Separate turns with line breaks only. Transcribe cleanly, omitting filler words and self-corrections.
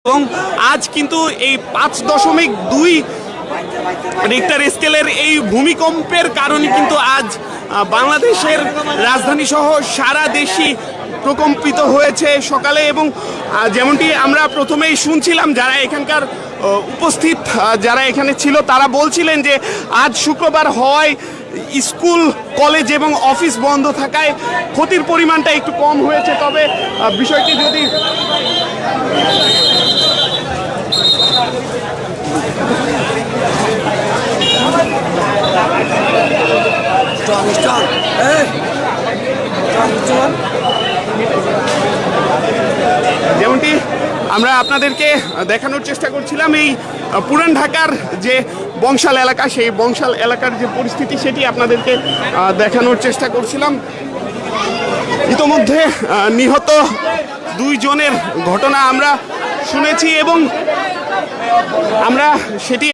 এবং আজ কিন্তু এই 5.2 রিক্টার স্কেলের এই ভূমিকম্পের কারণে কিন্তু আজ বাংলাদেশের রাজধানী সহ সারা দেশই প্রকম্পিত হয়েছে সকালে। এবং যেমনটি আমরা প্রথমেই শুনছিলাম, যারা এখানকার উপস্থিত যারা এখানে ছিল তারা বলছিলেন যে আজ শুক্রবার হওয়ায় স্কুল কলেজ এবং অফিস বন্ধ থাকায় ক্ষতির পরিমাণটা একটু কম হয়েছে। তবে বিষয়টি যদি যেমনটি আমরা আপনাদেরকে দেখানোর চেষ্টা করছিলাম, এই পুরান ঢাকার যে বংশাল এলাকা, সেই বংশাল এলাকার যে পরিস্থিতি সেটি আপনাদেরকে দেখানোর চেষ্টা করছিলাম। ইতোমধ্যে নিহত 2 জনের ঘটনা আমরা শুনেছি এবং আমরা সেটি